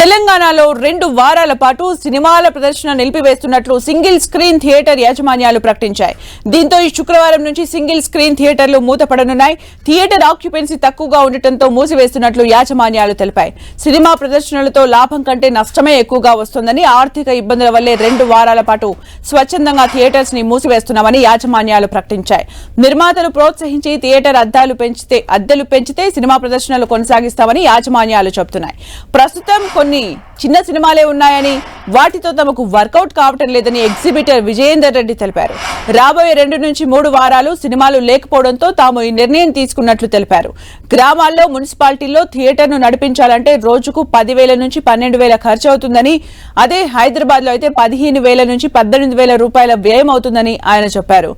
తెలంగాణలో 2 వారాల పాటు సినిమాల ప్రదర్శన నిలిపివేస్తున్నట్లు సింగిల్ స్క్రీన్ థియేటర్ యాజమాన్యాలు ప్రకటించాయి. దీంతో ఈ శుక్రవారం నుంచి సింగిల్ స్క్రీన్ థియేటర్లు మూతపడనున్నాయి. థియేటర్ ఆక్యుపెన్సీ తక్కువగా ఉండటంతో మూసివేస్తున్నట్లు యాజమాన్యాలు తెలిపాయి. సినిమా ప్రదర్శనలతో లాభం కంటే నష్టమే ఎక్కువగా వస్తోందని, ఆర్థిక ఇబ్బందుల వల్లే 2 వారాల పాటు స్వచ్ఛందంగా థియేటర్స్ ని మూసివేస్తున్నామని యాజమాన్యాలు ప్రకటించాయి. నిర్మాతలు ప్రోత్సహించి థియేటర్ అద్దెలు పెంచితే సినిమా ప్రదర్శనలు కొనసాగిస్తామని యాజమాన్యాలు చెబుతున్నాయి. ప్రస్తుతం కొన్ని చిన్న సినిమాలే ఉన్నాయని, వాటితో తమకు వర్కౌట్ కావటం లేదని ఎగ్జిబిటర్ విజయేందర్ రెడ్డి తెలిపారు. రాబోయే 2 నుంచి 3 వారాలు సినిమాలు లేకపోవడంతో తాము ఈ నిర్ణయం తీసుకున్నట్లు తెలిపారు. గ్రామాల్లో, మున్సిపాలిటీల్లో థియేటర్ను నడిపించాలంటే రోజుకు 10,000 నుంచి 12,000 ఖర్చు అవుతుందని, అదే హైదరాబాద్ లో అయితే 15,000 నుంచి 18,000 రూపాయల వ్యయం అవుతుందని ఆయన చెప్పారు.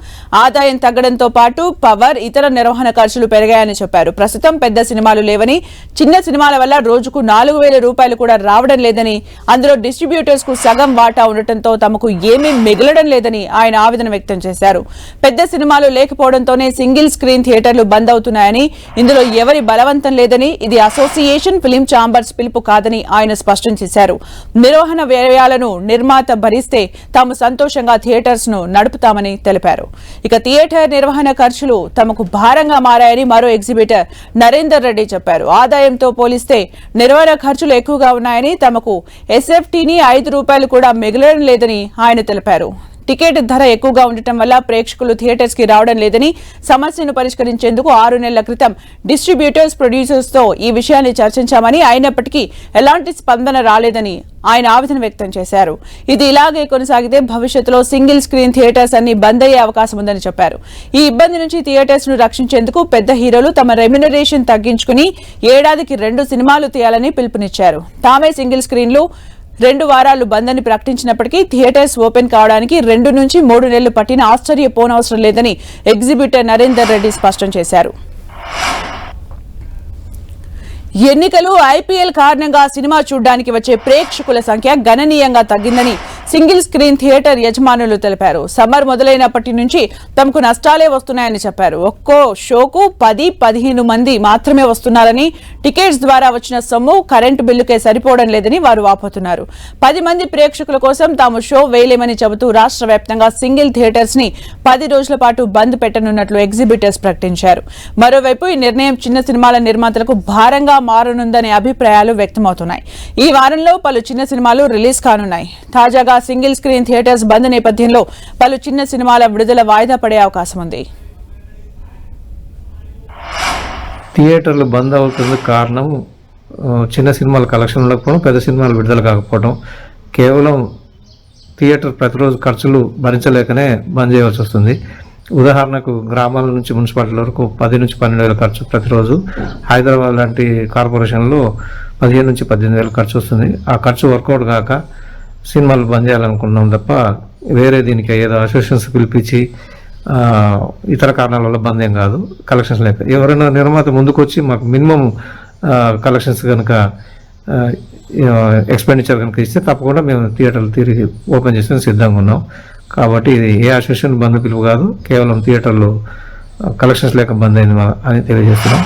ఆదాయం తగ్గడంతో పాటు పవర్, ఇతర నిర్వహణ ఖర్చులు పెరిగాయని చెప్పారు. ప్రస్తుతం పెద్ద సినిమాలు లేవని, చిన్న సినిమాల వల్ల రోజుకు 4,000 రూపాయలు కూడా రావడం లేదని, అందులో డిస్ట్రిబ్యూటర్స్ కు సగం వాటా ఉండటంతో తమకు ఏమీ మిగలడం లేదని ఆయన ఆవేదన వ్యక్తం చేశారు. పెద్ద సినిమాలు లేకపోవడంతోనే సింగిల్ స్క్రీన్ థియేటర్లు బంద్ అవుతున్నాయని, ఇందులో ఎవరి బలవంతం లేదని, ఇది అసోసియేషన్ ఫిలిం ఛాంబర్స్ పిలుపు కాదని ఆయన స్పష్టం చేశారు. నిర్వహణ వ్యయాలను నిర్మాత భరిస్తే తాము సంతోషంగా థియేటర్స్ ను నడుపుతామని తెలిపారు. ఇక థియేటర్ నిర్వహణ ఖర్చులు తమకు భారంగా మారాయని మరో ఎగ్జిబిటర్ నరేందర్ రెడ్డి చెప్పారు. ఆదాయంతో పోలిస్తే నిర్వహణ ఖర్చులు ఎక్కువగా ఉన్నాయని, తమకు ఎస్ఎఫ్టీని 5 రూపాయలు కూడా మిగలడం లేదని ఆయన తెలిపారు. టికెట్ ధర ఎక్కువగా ఉండటం వల్ల ప్రేక్షకులు థియేటర్స్ కి రావడం లేదని, సమస్యను పరిష్కరించేందుకు 6 నెలల క్రితం డిస్ట్రిబ్యూటర్స్, ప్రొడ్యూసర్స్ తో ఈ విషయాన్ని చర్చించామని, అయినప్పటికీ ఎలాంటి స్పందన రాలేదని ఆయన ఆవేదన వ్యక్తం చేశారు. ఇది ఇలాగే కొనసాగితే భవిష్యత్తులో సింగిల్ స్క్రీన్ థియేటర్స్ అన్ని బంద్ అయ్యే అవకాశం ఉందని చెప్పారు. ఈ ఇబ్బంది నుంచి థియేటర్స్ ను రక్షించేందుకు పెద్ద హీరోలు తమ రెమ్యునరేషన్ తగ్గించుకుని ఏడాదికి 2 సినిమాలు తీయాలని పిలుపునిచ్చారు. తామే సింగిల్ స్క్రీన్లు 2 వారాలు బంద్ అని ప్రకటించినప్పటికీ థియేటర్స్ ఓపెన్ కావడానికి 2 నుంచి 3 నెలలు పట్టిన ఆశ్చర్యపోనవసరం లేదని ఎగ్జిబిటర్ నరేందర్ రెడ్డి స్పష్టం చేశారు. ఎన్నికలు, ఐపీఎల్ కారణంగా సినిమా చూడడానికి వచ్చే ప్రేక్షకుల సంఖ్య గణనీయంగా తగ్గిందని సింగిల్ స్క్రీన్ థియేటర్ యజమానులు తెలిపారు. సమ్మర్ మొదలైనప్పటి నుంచి తమకు నష్టాలే వస్తున్నాయని చెప్పారు. ఒక్కో షోకు 10-15 మంది మాత్రమే వస్తున్నారని, టికెట్స్ ద్వారా వచ్చిన సొమ్ము కరెంటు బిల్లుకే సరిపోవడం లేదని వారు వాపోతున్నారు. 10 మంది ప్రేక్షకుల కోసం తాము షో వేయలేమని చెబుతూ రాష్ట్ర వ్యాప్తంగా సింగిల్ థియేటర్స్ ని 10 రోజుల పాటు బంద్ పెట్టనున్నట్లు ఎగ్జిబిటర్స్ ప్రకటించారు. మరోవైపు ఈ నిర్ణయం చిన్న సినిమాల నిర్మాతలకు భారంగా మారనుందనే అభిప్రాయాలు వ్యక్తమవుతున్నాయి. ఈ వారంలో పలు చిన్న సినిమాలు రిలీజ్ కానున్నాయి. తాజాగా సింగిల్ స్క్రీన్ థియేటర్స్ బంద్ నేపథ్యంలో పలు చిన్న సినిమాల విడుదల వాయిదా పడే అవకాశం ఉంది. థియేటర్లు బంద్ అవుతుంది కారణం చిన్న సినిమాల కలెక్షన్ ఉండకపోవడం, పెద్ద సినిమాలు విడుదల కాకపోవడం. కేవలం థియేటర్ ప్రతిరోజు ఖర్చులు భరించలేకనే బంద్ చేయవలసి వస్తుంది. ఉదాహరణకు గ్రామాల నుంచి మున్సిపాలిటీల వరకు 10 నుంచి 12,000 ఖర్చు ప్రతిరోజు. హైదరాబాద్ లాంటి కార్పొరేషన్లో 15 నుంచి 18,000 ఖర్చు వస్తుంది. ఆ ఖర్చు వర్కౌట్ కాక సినిమాలు బంద్ చేయాలనుకున్నాం తప్ప వేరే దీనికి ఏదో అసోసియేషన్స్ పిలిపించి ఇతర కారణాల వల్ల బంద్ ఏం కాదు. కలెక్షన్స్ లేక ఎవరైనా నిర్మాత ముందుకు వచ్చి మాకు మినిమం కలెక్షన్స్ కనుక ఎక్స్పెండిచర్ కనుక ఇస్తే తప్పకుండా మేము థియేటర్లు తిరిగి ఓపెన్ చేసి సిద్ధంగా ఉన్నాం. కాబట్టి ఇది ఏ అసోసియేషన్ బంద్ పిలుపు కాదు, కేవలం థియేటర్లు కలెక్షన్స్ లేక బంద్ అయింది అని తెలియజేస్తున్నాం.